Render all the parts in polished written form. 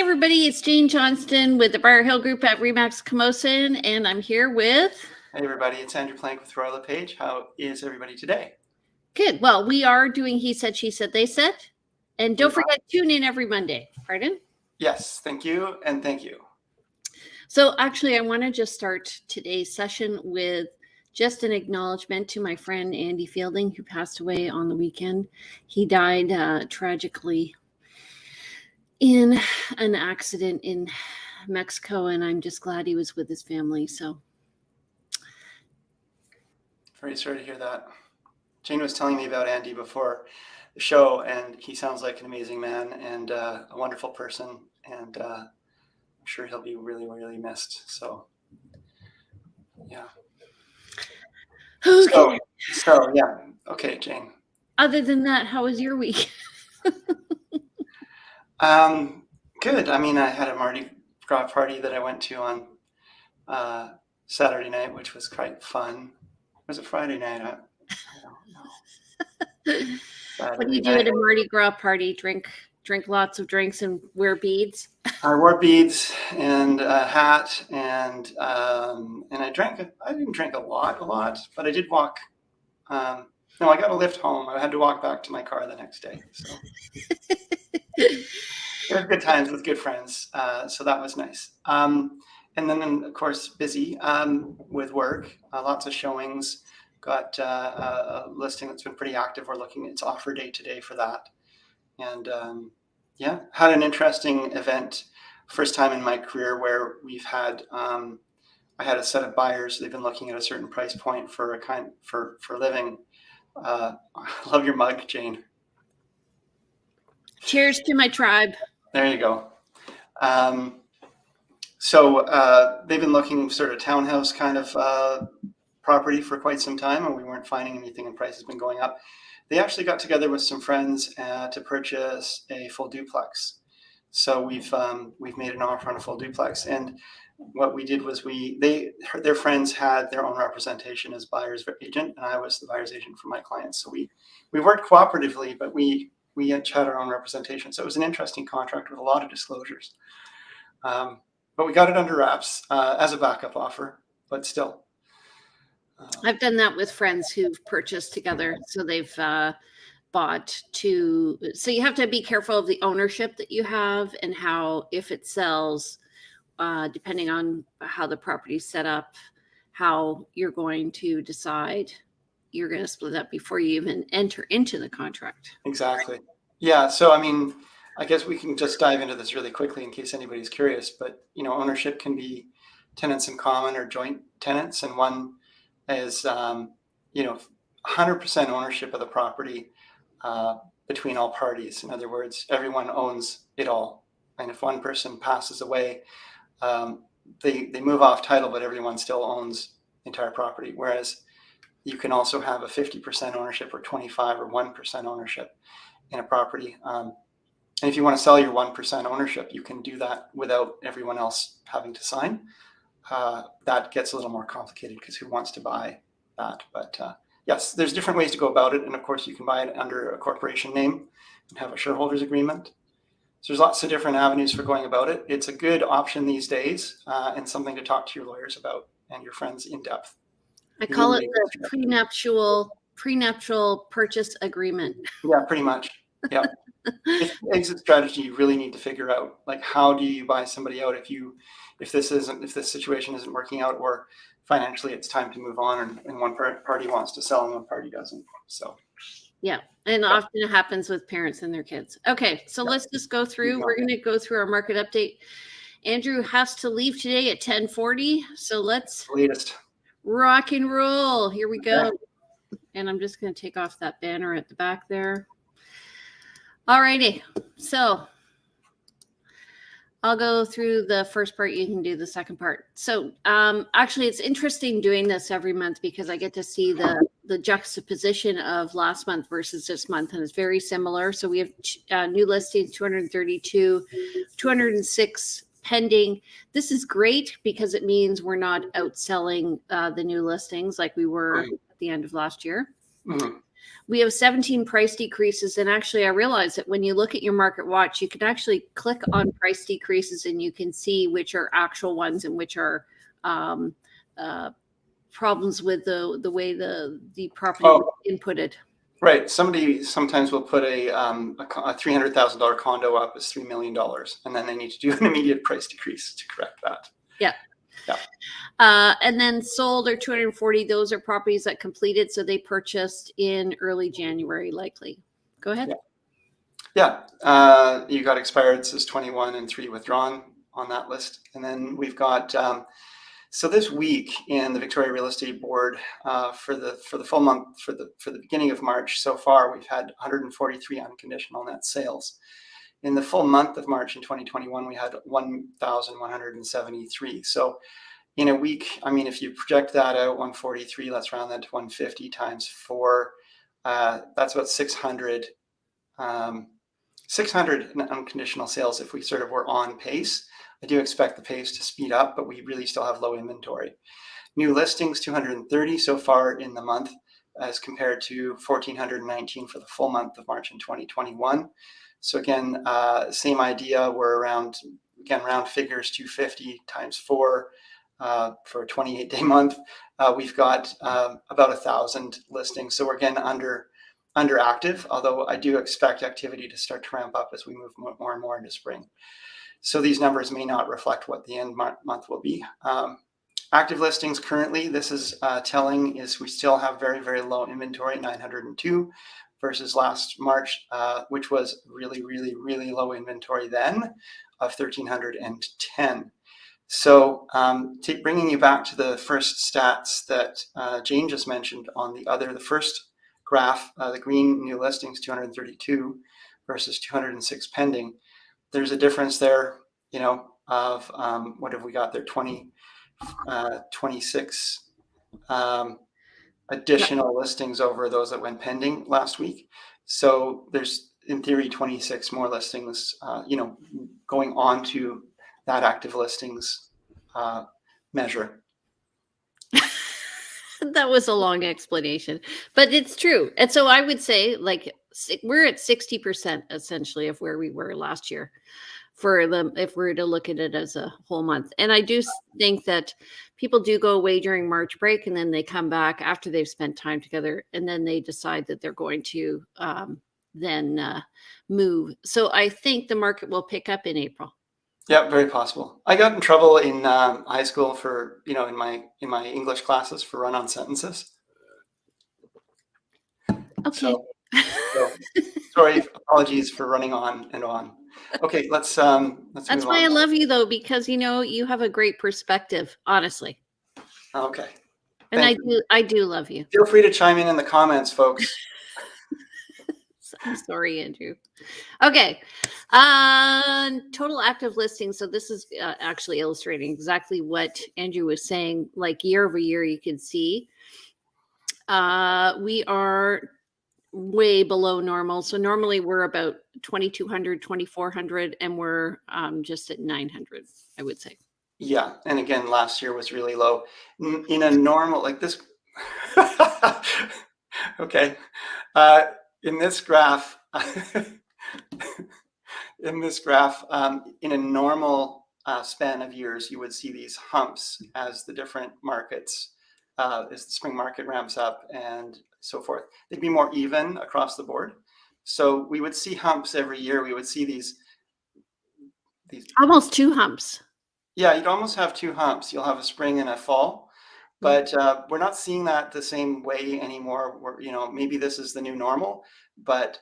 Hey everybody, it's Jane Johnston with the Briar Hill Group at Remax Camosun, and I'm here with... Hey everybody, it's Andrew Plank with LePage. How is everybody today? Good. Well, we are doing He Said, She Said, They Said. And don't forget, tune in every Monday. Pardon? Yes, thank you and thank you. So actually, I want to just start today's session with just an acknowledgement to my friend Andy Fielding, who passed away on the weekend. He died tragically in an accident in Mexico, and I'm just glad he was with his family. So very sorry to hear that. Jane was telling me about Andy before the show, and he sounds like an amazing man and a wonderful person, and I'm sure he'll be really, really missed. So yeah. Okay. So yeah. Okay, Jane. Other than that, how was your week? Good. I mean, I had a Mardi Gras party that I went to on Saturday night, which was quite fun. Was it Friday night? I don't know. What do you do at a Mardi Gras party? Drink lots of drinks and wear beads? I wore beads and a hat, and I drank. I didn't drink a lot, but I did walk. No, I got a lift home. I had to walk back to my car the next day. So it was good times with good friends. So that was nice. And then, of course, busy with work. Lots of showings. Got a listing that's been pretty active. We're looking. It's offer day today for that. And yeah, had an interesting event. First time in my career where we've had. I had a set of buyers. They've been looking at a certain price point for living. I love your mug, Jane. Cheers to my tribe. There you go. So they've been looking sort of townhouse kind of property for quite some time, and we weren't finding anything, and price has been going up. They actually got together with some friends to purchase a full duplex. So we've made an offer on a full duplex, and what we did was their friends had their own representation as buyer's agent, and I was the buyer's agent for my clients. So we worked cooperatively, but we each had our own representation. So it was an interesting contract with a lot of disclosures. But we got it under wraps as a backup offer, but still. I've done that with friends who've purchased together. So they've bought two. So you have to be careful of the ownership that you have and how, if it sells, depending on how the property's set up, how you're going to decide you're going to split up before you even enter into the contract. Exactly. Yeah. So, I mean, I guess we can just dive into this really quickly in case anybody's curious, but, ownership can be tenants in common or joint tenants. And one is, 100% ownership of the property between all parties. In other words, everyone owns it all. And if one person passes away, they move off title, but everyone still owns the entire property. Whereas you can also have a 50% ownership or 25 or 1% ownership in a property. And if you want to sell your 1% ownership, you can do that without everyone else having to sign. That gets a little more complicated because who wants to buy that? But yes, there's different ways to go about it. And of course, you can buy it under a corporation name and have a shareholders agreement. So there's lots of different avenues for going about it. It's a good option these days and something to talk to your lawyers about and your friends in depth. I call it the prenuptial purchase agreement. Yeah, pretty much. Yeah. It's an exit strategy you really need to figure out. Like, how do you buy somebody out if this situation isn't working out, or financially it's time to move on and one party wants to sell and one party doesn't. So yeah. And often it happens with parents and their kids. Okay, so let's just go through. We're going to go through our market update. Andrew has to leave today at 10:40. So let's rock and roll. Here we go. Okay. And I'm just going to take off that banner at the back there. All righty. So I'll go through the first part. You can do the second part. So actually, it's interesting doing this every month because I get to see the juxtaposition of last month versus this month, and it's very similar. So we have new listings, 232, 206 pending. This is great because it means we're not outselling the new listings like we were at the end of last year. Mm-hmm. We have 17 price decreases. And actually, I realized that when you look at your market watch, you can actually click on price decreases and you can see which are actual ones and which are problems with the way the property was inputted. Right. Somebody sometimes will put a $300,000 condo up as $3 million, and then they need to do an immediate price decrease to correct that. Yeah. Yeah. And then sold are 240. Those are properties that completed. So they purchased in early January, likely. Go ahead. Yeah. You got expired, says 21 and 3 withdrawn on that list. And then we've got, so this week in the Victoria Real Estate Board, for the full month, for the beginning of March so far, we've had 143 unconditional net sales. In the full month of March in 2021, we had 1,173. So in a week, I mean, if you project that out, 143, let's round that to 150 times 4. That's about 600 unconditional sales if we sort of were on pace. I do expect the pace to speed up, but we really still have low inventory. New listings, 230 so far in the month, as compared to 1,419 for the full month of March in 2021. So again, same idea. We're around, again, round figures, 250 times 4 for a 28-day month. We've got about 1,000 listings. So we're again under active, although I do expect activity to start to ramp up as we move more and more into spring. So these numbers may not reflect what the end month will be. Active listings currently, this is telling, is we still have very, very low inventory, 902 versus last March, which was really, really, really low inventory then of 1,310. So bringing you back to the first stats that Jane just mentioned on the first graph, the green new listings, 232 versus 206 pending. There's a difference there, of what have we got there? 26 additional listings over those that went pending last week. So there's, in theory, 26 more listings, going on to that active listings measure. That was a long explanation, but it's true. And so I would say, like, we're at 60% essentially of where we were last year if we were to look at it as a whole month. And I do think that people do go away during March break and then they come back after they've spent time together and then they decide that they're going to then move. So I think the market will pick up in April. Yeah, very possible. I got in trouble in high school for, in my English classes for run-on sentences. Okay. So sorry, apologies for running on and on. Okay, let's That's why I love you, though, because you have a great perspective, honestly. Okay. And I do love you. Feel free to chime in the comments, folks. I'm sorry, Andrew. Okay. Total active listings. So this is actually illustrating exactly what Andrew was saying. Like year over year, you can see we are way below normal. So normally we're about 2,200, 2,400, and we're just at 900, I would say. Yeah. And again, last year was really low. In a normal, like this. Okay. In this graph, in a normal span of years, you would see these humps as the different markets, as the spring market ramps up and so forth. They'd be more even across the board. So we would see humps every year. We would see these almost two humps. Yeah, you'd almost have two humps. You'll have a spring and a fall. But we're not seeing that the same way anymore. Maybe this is the new normal, but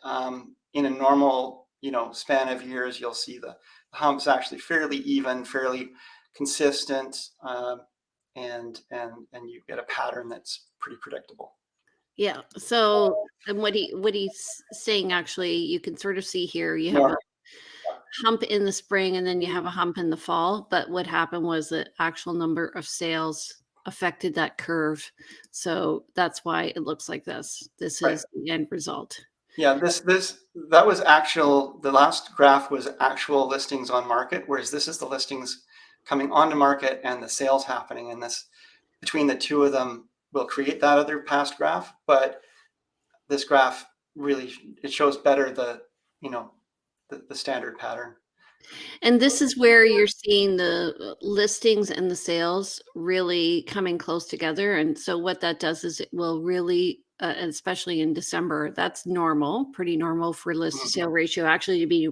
in a normal, span of years, you'll see the humps actually fairly even, fairly consistent, and you get a pattern that's pretty predictable. Yeah. So, and what he's saying, actually, you can sort of see here, you have a hump in the spring and then you have a hump in the fall. But what happened was the actual number of sales affected that curve. So that's why it looks like this. This is the end result. Yeah, that was actual, the last graph was actual listings on market, whereas this is the listings coming onto market and the sales happening. And this, between the two of them, will create that other past graph. But this graph really, it shows better the, the standard pattern. And this is where you're seeing the listings and the sales really coming close together. And so what that does is it will really, and especially in December, that's normal, pretty normal for list to sale ratio actually to be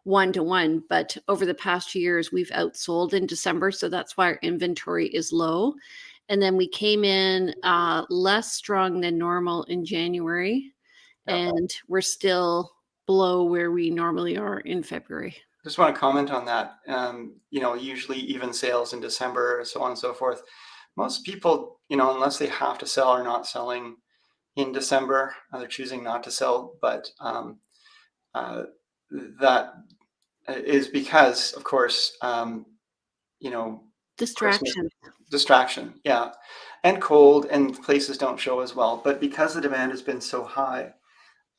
1 to 1. But over the past 2 years, we've outsold in December. So that's why our inventory is low. And then we came in less strong than normal in January. Yeah. And we're still below where we normally are in February. Just want to comment on that. Usually even sales in December, so on and so forth. Most people, unless they have to sell, are not selling in December. They're choosing not to sell, but that is because, of course, Distraction. Distraction, yeah, and cold, and places don't show as well. But because the demand has been so high,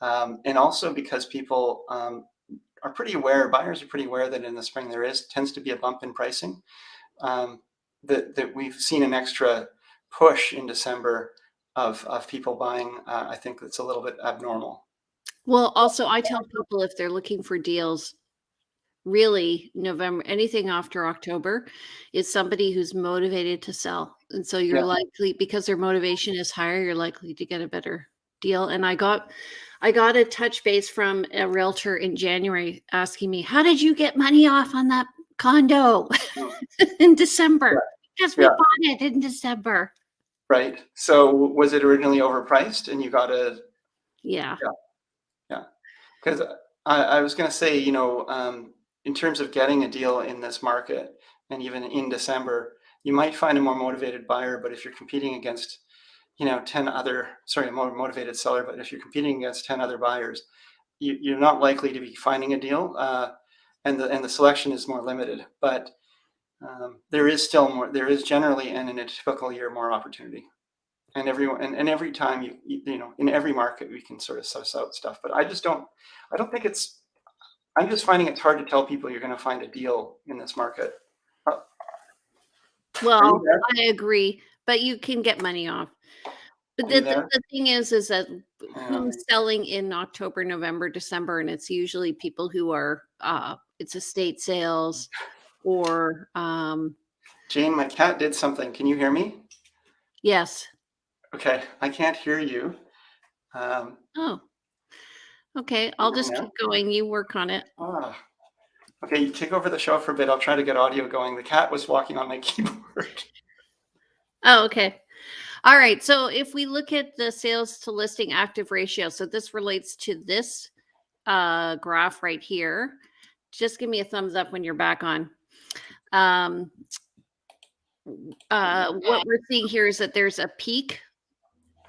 and also because people are pretty aware, buyers are pretty aware that in the spring there tends to be a bump in pricing, that we've seen an extra push in December of people buying. I think that's a little bit abnormal. Well, also, I tell people if they're looking for deals, really November, anything after October is somebody who's motivated to sell. And so you're Yeah. likely, because their motivation is higher, you're likely to get a better deal. And I got a touch base from a realtor in January asking me, how did you get money off on that condo in December? Because we Yeah. bought it in December. Right. So was it originally overpriced and you got a, Yeah. yeah. Because I was going to say, in terms of getting a deal in this market, and even in December, you might find a more motivated buyer. But if you're competing against, 10 other, sorry, a more motivated seller, but if you're competing against 10 other buyers, you're not likely to be finding a deal, and the selection is more limited. But there is still more. There is generally, and in a typical year, more opportunity. And every time in every market we can sort of suss out stuff. But I don't think it's. I'm just finding it's hard to tell people you're going to find a deal in this market. Well, I agree, but you can get money off. But the thing is that who's selling in October, November, December, and it's usually people who are it's estate sales or Jane, my cat did something. Can you hear me? yes. Okay, I can't hear you. Oh, okay. I'll just keep going. You work on it. Okay, you take over the show for a bit. I'll try to get audio going. The cat was walking on my keyboard. Oh, okay. All right. So if we look at the sales to listing active ratio, so this relates to this graph right here. Just give me a thumbs up when you're back on. What we're seeing here is that there's a peak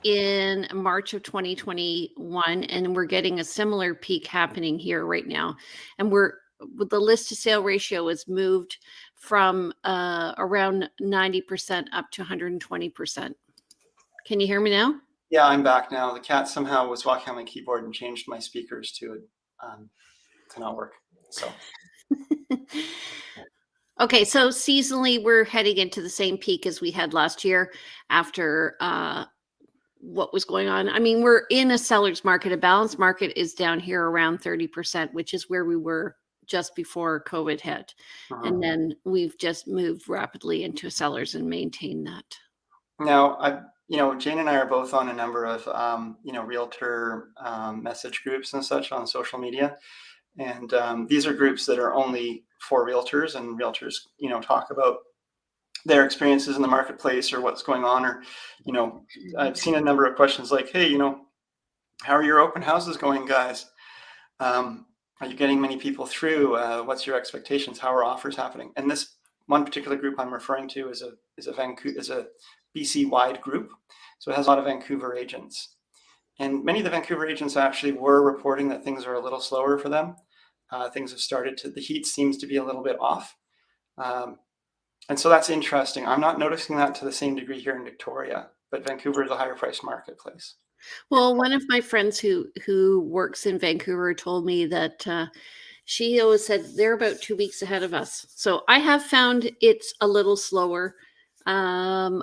in March of 2021, and we're getting a similar peak happening here right now. And the list to sale ratio is moved from around 90% up to 120%. Can you hear me now? Yeah, I'm back now. The cat somehow was walking on my keyboard and changed my speakers to not work. So. Okay, so seasonally, we're heading into the same peak as we had last year after what was going on. I mean, we're in a seller's market. A balanced market is down here around 30%, which is where we were just before COVID hit. And then we've just moved rapidly into seller's and maintained that. Now, Jane and I are both on a number of, realtor message groups and such on social media. And these are groups that are only for realtors, and realtors, talk about their experiences in the marketplace or what's going on. Or, I've seen a number of questions like, hey, how are your open houses going, guys? Are you getting many people through? What's your expectations? How are offers happening? And this one particular group I'm referring to is a BC-wide group. So it has a lot of Vancouver agents. And many of the Vancouver agents actually were reporting that things are a little slower for them. Things have started the heat seems to be a little bit off. And so that's interesting. I'm not noticing that to the same degree here in Victoria, but Vancouver is a higher priced marketplace. Well, one of my friends who works in Vancouver told me that she always said they're about 2 weeks ahead of us. So I have found it's a little slower. I'm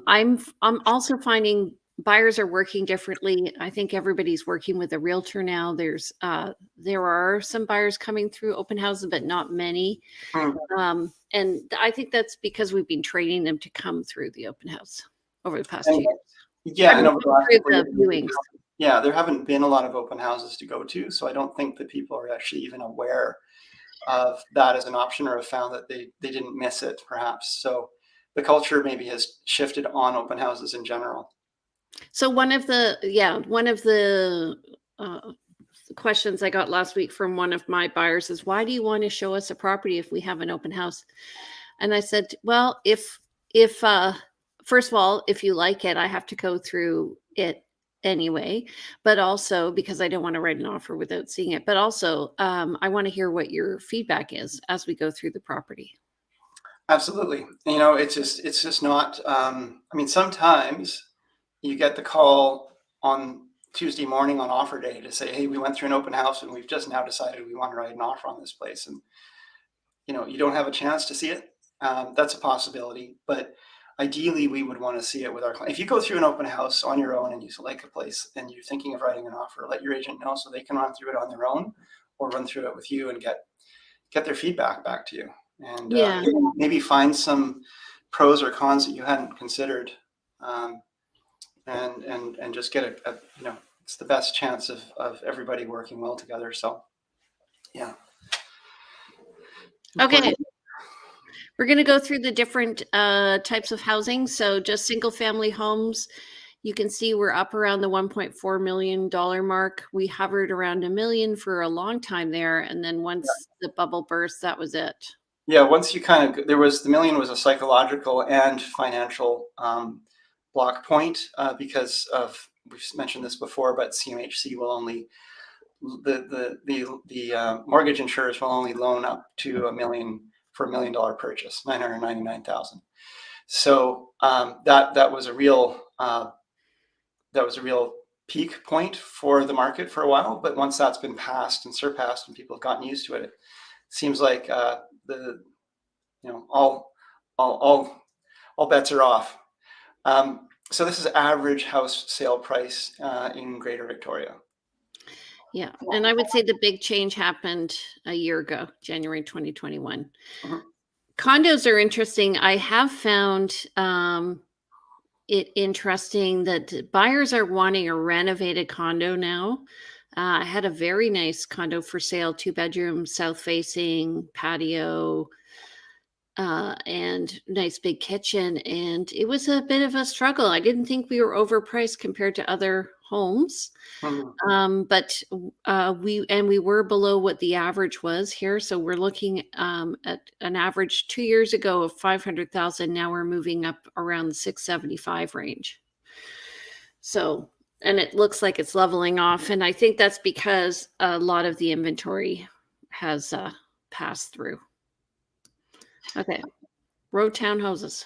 also finding buyers are working differently. I think everybody's working with a realtor now. There are some buyers coming through open houses, but not many. And I think that's because we've been training them to come through the open house over the past 2 years. Yeah, and over the last through couple of the years, viewings. yeah, there haven't been a lot of open houses to go to, so I don't think that people are actually even aware of that as an option, or have found that they didn't miss it, perhaps. So the culture maybe has shifted on open houses in general. So one of the uh, questions I got last week from one of my buyers is, why do you want to show us a property if we have an open house? And I said, well, if first of all, if you like it, I have to go through it anyway, but also because I don't want to write an offer without seeing it, but also I want to hear what your feedback is as we go through the property. Absolutely. It's just not, I mean, sometimes you get the call on Tuesday morning on offer day to say, hey, we went through an open house and we've just now decided we want to write an offer on this place. And, you don't have a chance to see it. That's a possibility, but ideally we would want to see it with our client. If you go through an open house on your own and you like a place and you're thinking of writing an offer, let your agent know so they can run through it on their own, or run through it with you and get their feedback back to you. And Yeah. maybe find some pros or cons that you hadn't considered, and just get it's the best chance of everybody working well together. So, yeah. Okay. We're going to go through the different types of housing. So just single family homes, you can see we're up around the $1.4 million mark. We hovered around $1 million for a long time there. And then once the bubble burst, that was it. Yeah, once you the $1 million was a psychological and financial block point, because we've mentioned this before, but CMHC will only, the mortgage insurers will only loan up to $1 million for $1 million purchase, $999,000. So that was a real peak point for the market for a while. But once that's been passed and surpassed and people have gotten used to it, it seems like all bets are off. So this is average house sale price in Greater Victoria. Yeah, and I would say the big change happened a year ago, January 2021. Condos are interesting. I have found it interesting that buyers are wanting a renovated condo now. I had a very nice condo for sale, 2-bedroom, south-facing, patio, and nice big kitchen. And it was a bit of a struggle. I didn't think we were overpriced compared to other homes. But we were below what the average was here. So we're looking at an average 2 years ago of 500,000. Now we're moving up around the 675 range. So, and it looks like it's leveling off. And I think that's because a lot of the inventory has passed through. Okay. Row townhouses.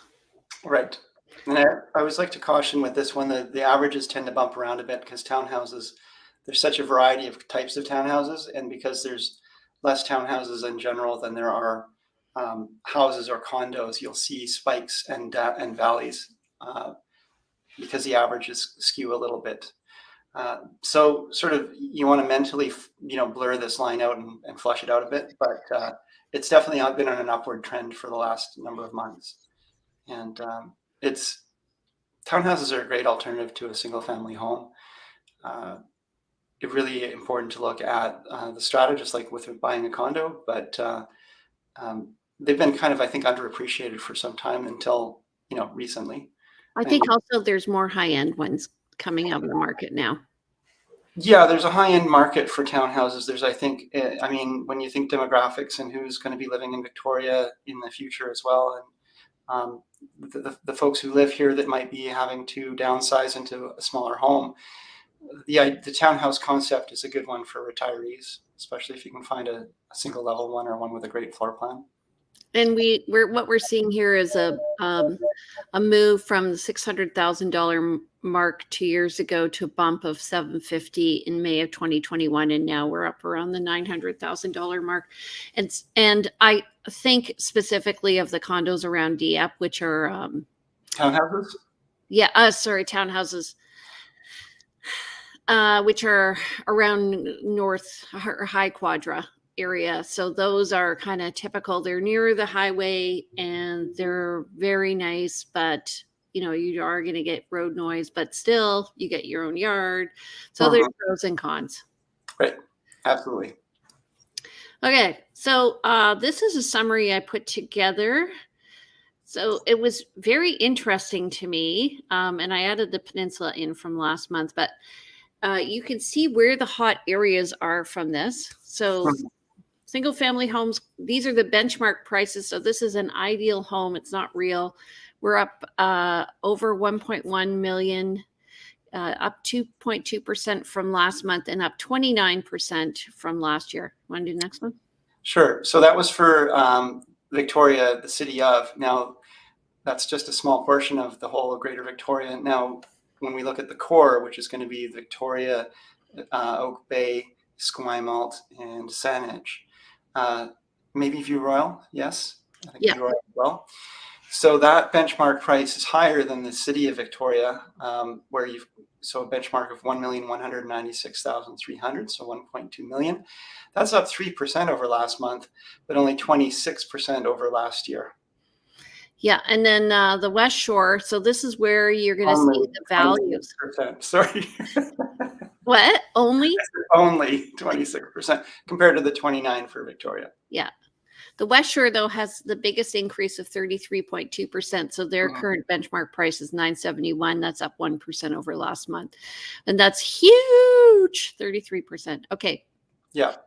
Right. And I always like to caution with this one that the averages tend to bump around a bit, because townhouses, there's such a variety of types of townhouses, and because there's less townhouses in general than there are houses or condos, you'll see spikes and valleys because the averages skew a little bit. So sort of you want to mentally blur this line out and flush it out a bit, but it's definitely been on an upward trend for the last number of months. And townhouses are a great alternative to a single family home. It's really important to look at the strata, just like with buying a condo, but they've been I think, underappreciated for some time until, recently. I think also there's more high-end ones coming out of the market now. Yeah, there's a high-end market for townhouses. There's, I think, when you think demographics and who's going to be living in Victoria in the future as well, and the folks who live here that might be having to downsize into a smaller home, the townhouse concept is a good one for retirees, especially if you can find a single level one or one with a great floor plan. And what we're seeing here is a move from the $600,000 mark 2 years ago to a bump of $750 in May of 2021, and now we're up around the $900,000 mark. And I think specifically of the condos around Dieppe, which are townhouses. Yeah, sorry, townhouses. which are around North or High Quadra area. So those are kind of typical. They're near the highway and they're very nice, but you are going to get road noise, but still you get your own yard. So there's pros and cons. Right. Absolutely. Okay. So this is a summary I put together. So it was very interesting to me. And I added the peninsula in from last month, but you can see where the hot areas are from this. So single family homes, these are the benchmark prices. So this is an ideal home. It's not real. We're up over 1.1 million, up 2.2% from last month and up 29% from last year. Want to do the next one? Sure. So that was for Victoria, the city of. Now, that's just a small portion of the whole of Greater Victoria. Now, when we look at the core, which is going to be Victoria, Oak Bay, Esquimalt, and Saanich, maybe View Royal, yes? I think View Royal as well. So that benchmark price is higher than the city of Victoria, where so a benchmark of 1,196,300, so 1.2 million. That's up 3% over last month, but only 26% over last year. Yeah, and then the West Shore. So this is where you're going to see the values. Sorry. What? Only 26% compared to the 29% for Victoria. Yeah. The West Shore, though, has the biggest increase of 33.2%. So their current benchmark price is $971. That's up 1% over last month. And that's huge, 33%. Okay. Yeah.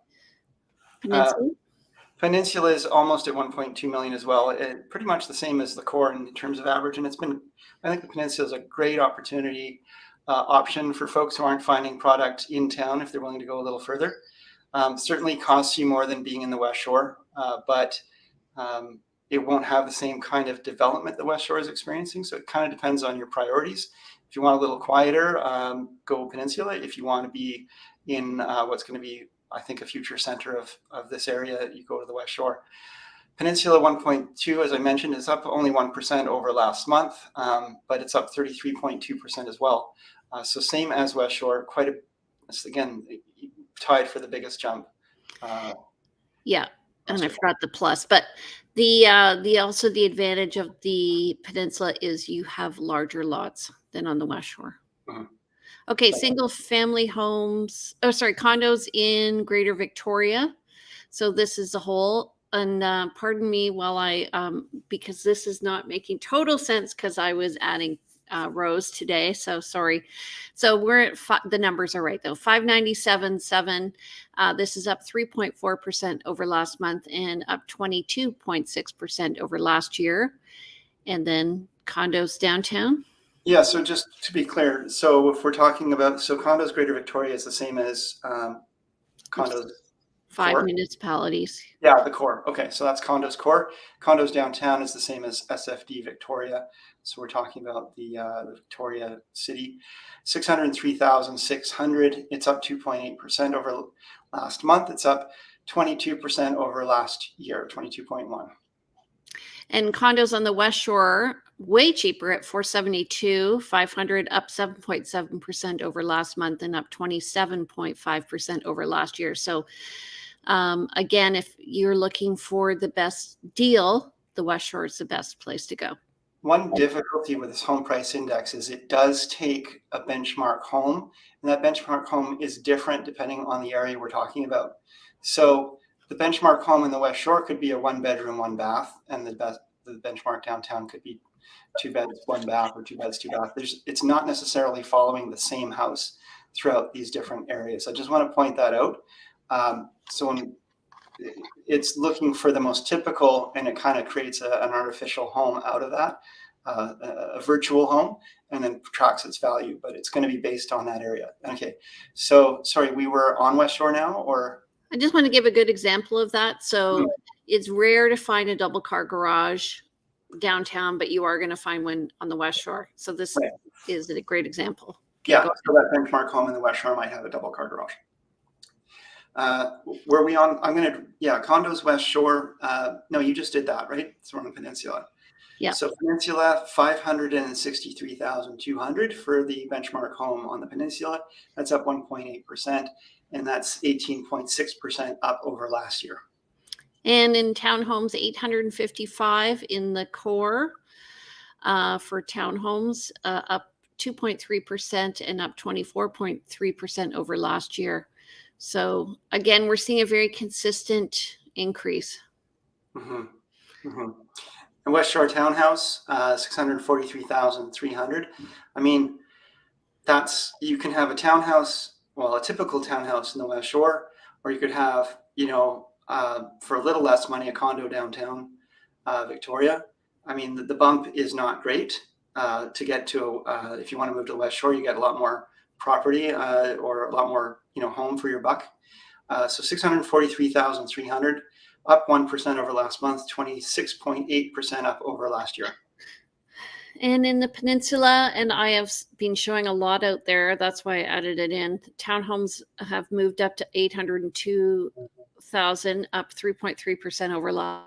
Peninsula? Peninsula is almost at 1.2 million as well. Pretty much the same as the core in terms of average. And I think the Peninsula is a great option for folks who aren't finding product in town if they're willing to go a little further. Certainly costs you more than being in the West Shore, but it won't have the same kind of development the West Shore is experiencing. So it kind of depends on your priorities. If you want a little quieter, go Peninsula. If you want to be in what's going to be, I think, a future center of this area, you go to the West Shore. Peninsula 1.2, as I mentioned, is up only 1% over last month, but it's up 33.2% as well. So same as West Shore, again, tied for the biggest jump. Yeah, and I forgot the plus, but the also the advantage of the Peninsula is you have larger lots than on the West Shore. Okay, single family homes. Oh, sorry, condos in Greater Victoria. So this is the whole. And pardon me while I because this is not making total sense because I was adding rows today. So sorry. So we're at the numbers are right though. 597.7. This is up 3.4% over last month and up 22.6% over last year. And then condos downtown. Yeah. So just to be clear, so if we're talking about condos Greater Victoria is the same as condos. 5 core? Municipalities. Yeah, the core. Okay, so that's condos core. Condos downtown is the same as SFD Victoria. So we're talking about the Victoria City, 603,600. It's up 2.8% over last month. It's up 22% over last year, 22.1. And condos on the West Shore, way cheaper at 472,500, up 7.7% over last month and up 27.5% over last year. So again, if you're looking for the best deal, the West Shore is the best place to go. One difficulty with this home price index is it does take a benchmark home, and that benchmark home is different depending on the area we're talking about. So the benchmark home in the West Shore could be a 1-bedroom, 1-bath, and the benchmark downtown could be 2 beds, 1 bath, or 2 beds, 2 bath. It's not necessarily following the same house throughout these different areas. I just want to point that out. So when it's looking for the most typical, and it kind of creates an artificial home out of that, a virtual home, and then tracks its value, but it's going to be based on that area. Okay, so sorry, we were on West Shore now, or? I just want to give a good example of that. So it's rare to find a double car garage downtown, but you are going to find one on the West Shore. So this is a great example. Okay, yeah, so that benchmark home in the West Shore might have a double car garage. Were we on? Condos West Shore. No, you just did that, right? So we're on the Peninsula. Yeah. So Peninsula, 563,200 for the benchmark home on the Peninsula. That's up 1.8%, and that's 18.6% up over last year. And in townhomes, 855 in the core for townhomes, up 2.3% and up 24.3% over last year. So again, we're seeing a very consistent increase. Mm-hmm. Mm-hmm. And West Shore Townhouse, 643,300. I mean, you can have a townhouse, well, a typical townhouse in the West Shore, or you could have, for a little less money, a condo downtown Victoria. I mean, the bump is not great to get to. If you want to move to the West Shore, you get a lot more property or a lot more, home for your buck. So 643,300, up 1% over last month, 26.8% up over last year. And in the Peninsula, and I have been showing a lot out there, that's why I added it in. Townhomes have moved up to 802,000, up 3.3% over last.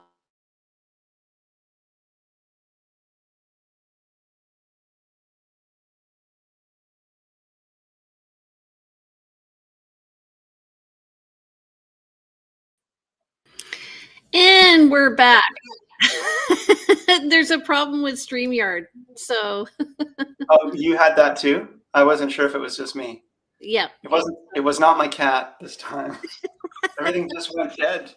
And we're back. There's a problem with StreamYard. So Oh, you had that too? I wasn't sure if it was just me. yeah. It was not my cat this time. Everything just went dead.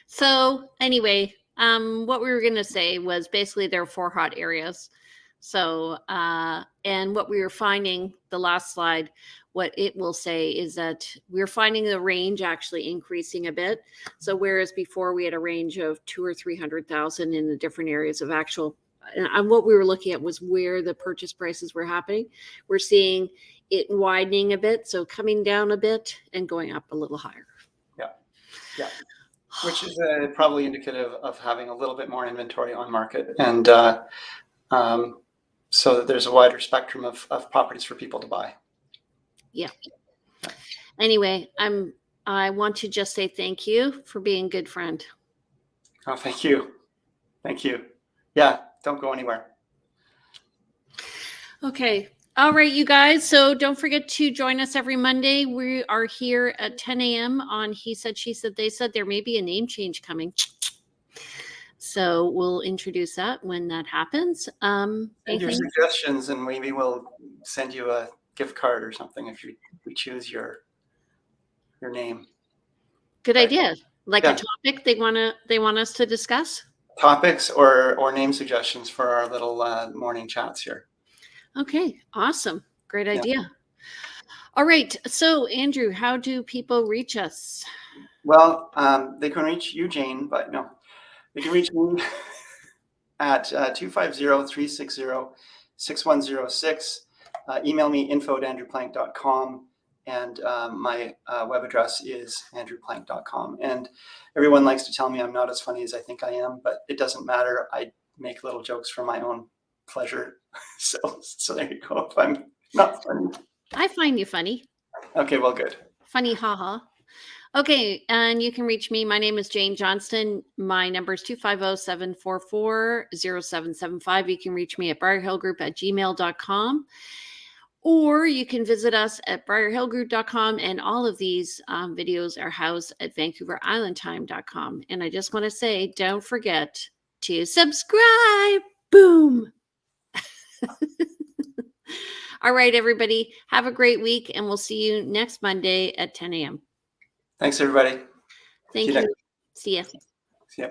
So anyway, what we were going to say was basically there are 4 hot areas. So, and what we were finding, the last slide, what it will say is that we're finding the range actually increasing a bit. So whereas before we had a range of 200,000 or 300,000 in the different areas of actual, and what we were looking at was where the purchase prices were happening. We're seeing it widening a bit. So coming down a bit and going up a little higher. Yeah. Yeah. Which is probably indicative of having a little bit more inventory on market. And so that there's a wider spectrum of properties for people to buy. Yeah. Anyway, I want to just say thank you for being a good friend. Oh, thank you. Thank you. Yeah, don't go anywhere. Okay. All right, you guys. So don't forget to join us every Monday. We are here at 10 a.m. on He Said, She Said, They Said. There may be a name change coming. So we'll introduce that when that happens. Send your suggestions and maybe we'll send you a gift card or something if we choose your name. Good idea. Like a topic they want us to discuss? Topics or name suggestions for our little morning chats here. Okay, awesome. Great idea. All right. So Andrew, how do people reach us? Well, they can reach you, Jane, but no. They can reach me at 250-360-6106. Email me info@andrewplank.com, and my web address is andrewplank.com. And everyone likes to tell me I'm not as funny as I think I am, but it doesn't matter. I make little jokes for my own pleasure. So there you go. If I'm not funny, I find you funny. Okay, well, good. Funny, haha. Okay, and you can reach me. My name is Jane Johnston. My number is 250-744-0775. You can reach me at briarhillgroup@gmail.com. Or you can visit us at briarhillgroup.com. And all of these videos are housed at vancouverislandtime.com. And I just want to say, don't forget to subscribe. Boom. All right, everybody. Have a great week. And we'll see you next Monday at 10 a.m. Thanks, everybody. Thank you. See ya. See ya.